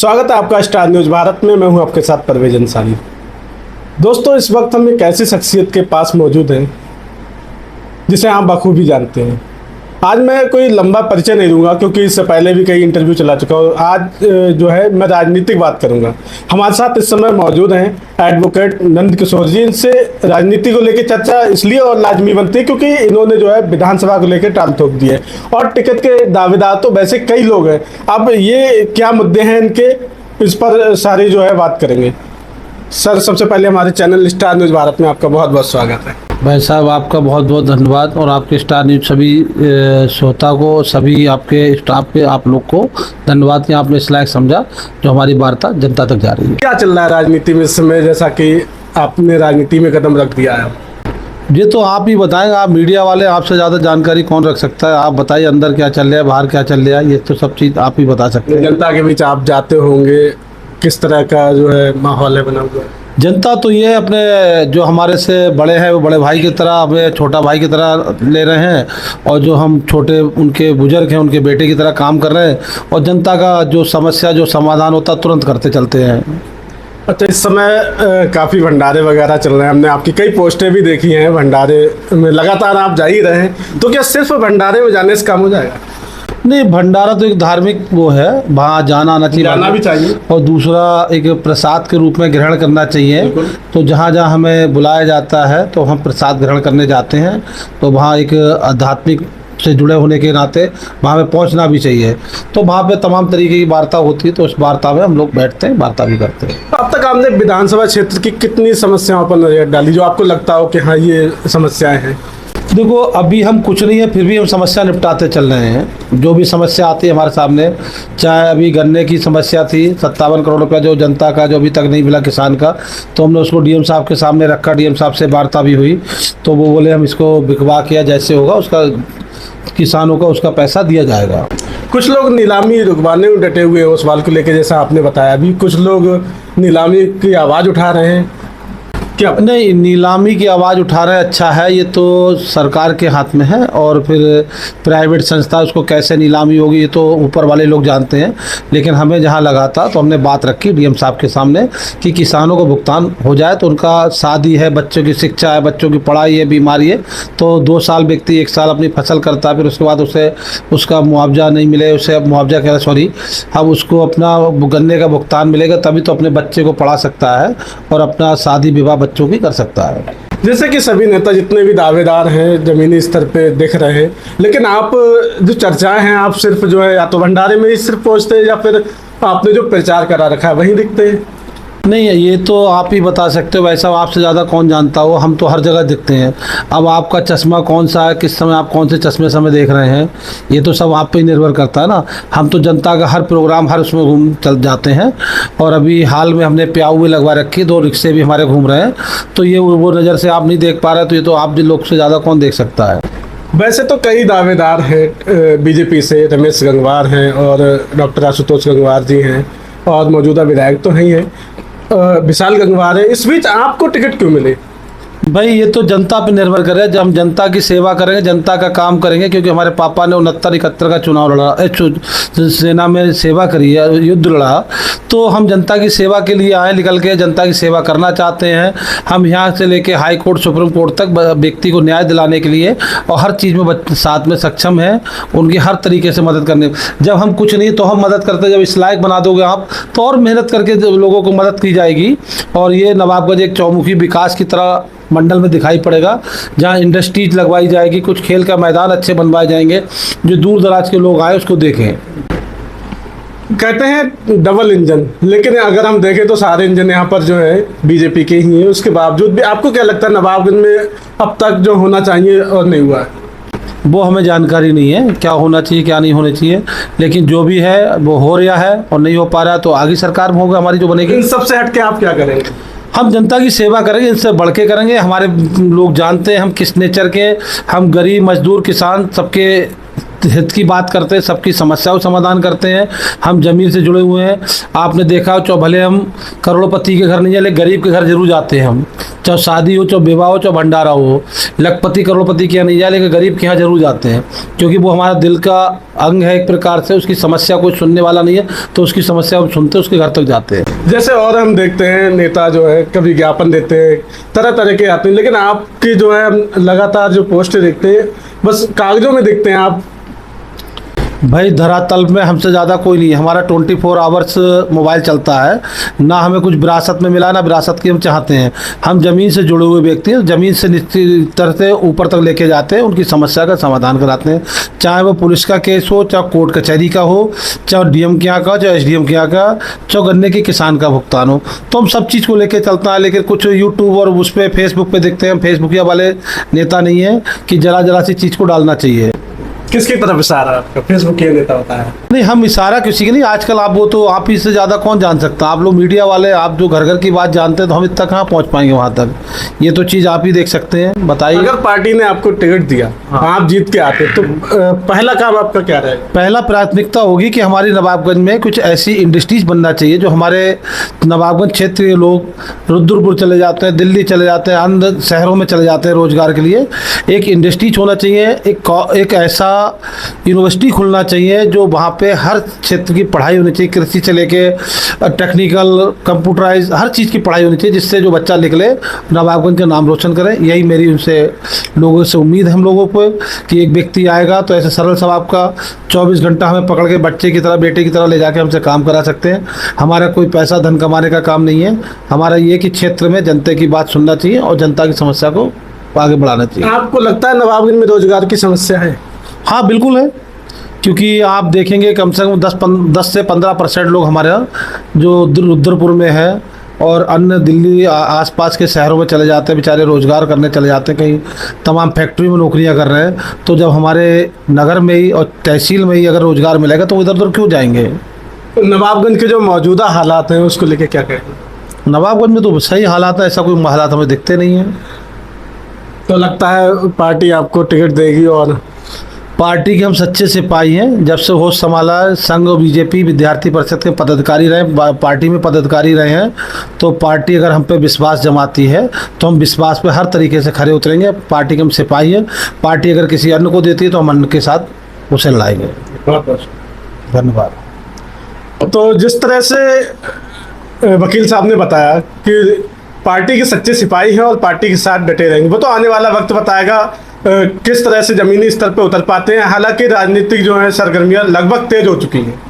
स्वागत है आपका स्टार न्यूज भारत में। मैं हूं आपके साथ परवेज अंसारी। दोस्तों, इस वक्त हम एक ऐसी शख्सियत के पास मौजूद हैं जिसे आप बखूबी जानते हैं। आज मैं कोई लंबा परिचय नहीं दूंगा क्योंकि इससे पहले भी कई इंटरव्यू चला चुका हूँ। आज जो है मैं राजनीतिक बात करूंगा। हमारे साथ इस समय मौजूद हैं एडवोकेट नंद किशोर जी। इनसे राजनीति को लेकर चर्चा इसलिए और लाजमी बनती है क्योंकि इन्होंने जो है विधानसभा को लेकर टाल ठोक दी है और टिकट के दावेदार तो वैसे कई लोग हैं। अब ये क्या मुद्दे हैं इनके, इस पर सारी जो है बात करेंगे। सर, सबसे पहले हमारे चैनल स्टार न्यूज भारत में आपका बहुत बहुत स्वागत है। भाई साहब, आपका बहुत बहुत धन्यवाद और आपके स्टार न्यूज सभी श्रोता को, सभी आपके स्टाफ के, आप लोग को धन्यवाद कि आपने इस लायक समझा जो हमारी वार्ता जनता तक जा रही है। क्या चल रहा है राजनीति में इस समय, जैसा कि आपने राजनीति में कदम रख दिया है? ये तो आप ही बताएंगे, आप मीडिया वाले, आपसे ज़्यादा जानकारी कौन रख सकता है। आप बताइए अंदर क्या चल रहा है, बाहर क्या चल रहा है, ये तो सब चीज़ आप ही बता सकते हैं। जनता के बीच आप जाते होंगे, किस तरह का जो है माहौल है बना हुआ है? जनता तो ये अपने जो हमारे से बड़े हैं वो बड़े भाई की तरह, हमें छोटा भाई की तरह ले रहे हैं और जो हम छोटे उनके बुजुर्ग हैं उनके बेटे की तरह काम कर रहे हैं और जनता का जो समस्या, जो समाधान होता तुरंत करते चलते हैं। अच्छा, इस समय काफ़ी भंडारे वगैरह चल रहे हैं। हमने आपकी कई पोस्टें भी देखी हैं, भंडारे में लगातार आप जा ही रहे हैं। तो क्या सिर्फ भंडारे में जाने से काम हो जाएगा? नहीं, भंडारा तो एक धार्मिक वो है, वहाँ जाना आना चाहिए, जाना भी चाहिए। और दूसरा एक प्रसाद के रूप में ग्रहण करना चाहिए। तो जहाँ जहाँ हमें बुलाया जाता है तो हम प्रसाद ग्रहण करने जाते हैं। तो वहाँ एक आध्यात्मिक से जुड़े होने के नाते वहाँ पे पहुँचना भी चाहिए। तो वहाँ पे तमाम तरीके की वार्ता होती है, तो उस वार्ता में हम लोग बैठते हैं, वार्ता भी करते हैं। अब तक आपने विधानसभा क्षेत्र की कितनी समस्याओं पर नजर डाली जो आपको लगता हो कि हाँ ये समस्याएं हैं? देखो, अभी हम कुछ नहीं है, फिर भी हम समस्या निपटाते चल रहे हैं। जो भी समस्या आती है हमारे सामने, चाहे अभी गन्ने की समस्या थी, 57 करोड़ रुपया जो जनता का जो अभी तक नहीं मिला किसान का, तो हमने उसको डीएम साहब के सामने रखा। डीएम साहब से वार्ता भी हुई तो वो बोले हम इसको बिकवा किया, जैसे होगा उसका किसानों का उसका पैसा दिया जाएगा। कुछ लोग नीलामी रुकवाने में डटे हुए हैं उस सवाल को लेकर, जैसा आपने बताया। अभी कुछ लोग नीलामी की आवाज़ उठा रहे हैं। क्या नहीं, नीलामी की आवाज़ उठा रहे हैं, अच्छा है, ये तो सरकार के हाथ में है। और फिर प्राइवेट संस्था उसको कैसे नीलामी होगी ये तो ऊपर वाले लोग जानते हैं। लेकिन हमें जहाँ लगा था तो हमने बात रखी डीएम साहब के सामने कि किसानों को भुगतान हो जाए। तो उनका शादी है, बच्चों की शिक्षा है, बच्चों की पढ़ाई है, बीमारी है, तो 2 साल व्यक्ति 1 साल अपनी फसल करता है, फिर उसके बाद उसे उसका मुआवजा नहीं मिले, उसे मुआवजा कह रहा सॉरी, अब उसको अपना गन्ने का भुगतान मिलेगा तभी तो अपने बच्चे को पढ़ा सकता है और अपना शादी विवाह बच्चों की कर सकता है। जैसे कि सभी नेता जितने भी दावेदार हैं जमीनी स्तर पे दिख रहे हैं, लेकिन आप जो चर्चाएं हैं, आप सिर्फ जो है या तो भंडारे में ही सिर्फ पहुंचते हैं या फिर आपने जो प्रचार करा रखा है वहीं दिखते हैं? नहीं, ये तो आप ही बता सकते हो। वैसा आपसे ज़्यादा कौन जानता हो, हम तो हर जगह दिखते हैं। अब आपका चश्मा कौन सा है, किस समय आप कौन से चश्मे समय देख रहे हैं, ये तो सब आप पे ही निर्भर करता है ना। हम तो जनता का हर प्रोग्राम हर उसमें घूम चल जाते हैं। और अभी हाल में हमने प्याऊ भी लगवा रखी, 2 रिक्शे भी हमारे घूम रहे हैं। तो ये वो नज़र से आप नहीं देख पा रहे, तो ये तो आप लोग से ज़्यादा कौन देख सकता है। वैसे तो कई दावेदार हैं बीजेपी से, रमेश गंगवार हैं और डॉक्टर आशुतोष गंगवार जी हैं और मौजूदा विधायक तो नहीं है विशाल गंगवार है। इस बीच आपको टिकट क्यों मिले? भाई, ये तो जनता पे निर्भर करे। जब हम जनता की सेवा करेंगे, जनता का काम करेंगे, क्योंकि हमारे पापा ने 69-71 का चुनाव लड़ा, सेना में सेवा करी है, युद्ध लड़ा, तो हम जनता की सेवा के लिए आए, निकल के जनता की सेवा करना चाहते हैं। हम यहाँ से लेके हाई कोर्ट, सुप्रीम कोर्ट तक व्यक्ति को न्याय दिलाने के लिए और हर चीज़ में साथ में सक्षम है, उनकी हर तरीके से मदद करने। जब हम कुछ नहीं तो हम मदद करते, जब इस लायक बना दोगे आप तो और मेहनत करके लोगों को मदद की जाएगी। और ये नवाबगंज एक चौमुखी विकास की तरह मंडल में दिखाई पड़ेगा, जहां इंडस्ट्रीज लगवाई जाएगी, कुछ खेल का मैदान अच्छे बनवाए जाएंगे, जो दूर दराज के लोग आए उसको देखें। कहते हैं डबल इंजन, लेकिन अगर हम देखें तो सारे इंजन यहाँ पर जो है बीजेपी के ही हैं। उसके बावजूद भी आपको क्या लगता है नवाबगंज में अब तक जो होना चाहिए और नहीं हुआ है? वो हमें जानकारी नहीं है क्या होना चाहिए क्या नहीं होना चाहिए, लेकिन जो भी है वो हो रहा है और नहीं हो पा रहा है तो आगे सरकार में होगा हमारी जो बनेगी। इन सबसे हट के आप क्या करेंगे? हम जनता की सेवा करेंगे, इनसे बढ़ के करेंगे। हमारे लोग जानते हैं हम किस नेचर के, हम गरीब मजदूर किसान सबके हित की बात करते हैं, सबकी समस्याओं समाधान करते हैं। हम जमीन से जुड़े हुए हैं। आपने देखा भले हम करोड़पति के घर नहीं जाए, लेकिन गरीब के घर जरूर जाते हैं हम। चाहे शादी हो, चाहे विवाह हो, चाहे भंडारा हो। लखपति करोड़पति के यहाँ नहीं जाए, लेकिन गरीब के यहाँ जरूर जाते हैं, क्योंकि वो हमारा दिल का अंग है एक प्रकार से। उसकी समस्या कोई सुनने वाला नहीं है, तो उसकी समस्या हम सुनते उसके घर तक जाते हैं। जैसे और हम देखते हैं नेता जो है कभी ज्ञापन देते हैं, तरह तरह के आते हैं, लेकिन आपकी जो है हम लगातार जो पोस्ट देखते हैं बस कागजों में देखते हैं आप। भाई धरातल में हमसे ज़्यादा कोई नहीं है। हमारा 24 आवर्स मोबाइल चलता है। ना हमें कुछ विरासत में मिला, ना विरासत की हम चाहते हैं। हम ज़मीन से जुड़े हुए व्यक्ति हैं, ज़मीन से निश्चित तरह से ऊपर तक लेके जाते हैं, उनकी समस्या का समाधान कराते हैं। चाहे वो पुलिस का केस हो, चाहे कोर्ट कचहरी का हो, चाहे डीएम के यहाँ का, चाहे एसडीएम के यहाँ का, चाहे गन्ने के किसान का भुगतान हो, तो हम सब चीज़ को लेके चलता है। लेकिन कुछ यूट्यूब और उस पर फेसबुक पे देखते हैं, फेसबुकिया वाले नेता नहीं है कि जरा सी चीज़ को डालना चाहिए। किसकी तरफ इशारा है आपका? फेसबुक के नेता होता है? नहीं, हम इशारा किसी की नहीं। आजकल आप वो तो आप ही से ज़्यादा कौन जान सकता है। आप लोग मीडिया वाले, आप जो घर घर की बात जानते हैं, तो हम इतना कहाँ पहुँच पाएंगे वहाँ तक। ये तो चीज़ आप ही देख सकते हैं। बताइए, अगर पार्टी ने आपको टिकट दिया, आप जीत के आते, तो पहला काम आपका क्या रहेगा? पहला प्राथमिकता होगी कि हमारी नवाबगंज में कुछ ऐसी इंडस्ट्रीज बनना चाहिए जो हमारे नवाबगंज क्षेत्र के लोग रुद्रपुर चले जाते हैं, दिल्ली चले जाते हैं, अन्य शहरों में चले जाते हैं रोजगार के लिए। एक इंडस्ट्रीज होना चाहिए, एक ऐसा यूनिवर्सिटी खुलना चाहिए जो वहाँ पे हर क्षेत्र की पढ़ाई होनी चाहिए, कृषि से लेके टेक्निकल, कंप्यूटराइज, हर चीज़ की पढ़ाई होनी चाहिए, जिससे जो बच्चा निकले नवाबगंज का नाम रोशन करे। यही मेरी उनसे लोगों से उम्मीद है हम लोगों को, कि एक व्यक्ति आएगा तो ऐसे सरल स्वभाव का 24 घंटा हमें पकड़ के बच्चे की तरह, बेटे की तरह ले जाके हमसे काम करा सकते हैं। हमारा कोई पैसा धन कमाने का काम नहीं है। हमारा ये कि क्षेत्र में जनता की बात सुनना चाहिए और जनता की समस्या को आगे बढ़ाना चाहिए। आपको लगता है नवाबगंज में रोजगार की समस्या है? हाँ बिल्कुल है, क्योंकि आप देखेंगे कम से कम 10 से 15% लोग हमारे यहाँ जो रुद्रपुर में है और अन्य दिल्ली आसपास के शहरों में चले जाते हैं, बेचारे रोजगार करने चले जाते हैं, कहीं तमाम फैक्ट्री में नौकरियां कर रहे हैं। तो जब हमारे नगर में ही और तहसील में ही अगर रोजगार मिलेगा तो इधर उधर क्यों जाएंगे। नवाबगंज के जो मौजूदा हालात हैं उसको लेके क्या कहेंगे? नवाबगंज में तो सही हालात है, ऐसा कोई हालात हमें दिखते नहीं हैं। तो लगता है पार्टी आपको टिकट देगी? और पार्टी के हम सच्चे सिपाही हैं। जब से होश संभाला है, संघ और बीजेपी विद्यार्थी परिषद के पदाधिकारी रहे, पार्टी में पदाधिकारी रहे हैं, तो पार्टी अगर हम पे विश्वास जमाती है तो हम विश्वास पे हर तरीके से खड़े उतरेंगे। पार्टी के हम सिपाही हैं। पार्टी अगर किसी अन्य को देती है तो हम अन्य के साथ उसे लड़ाएंगे। बहुत बहुत धन्यवाद। तो जिस तरह से वकील साहब ने बताया कि पार्टी के सच्चे सिपाही हैं और पार्टी के साथ डटे रहेंगे, वो तो आने वाला वक्त बताएगा किस तरह से जमीनी स्तर पर उतर पाते हैं। हालांकि राजनीतिक जो है सरगर्मियां लगभग तेज हो चुकी हैं।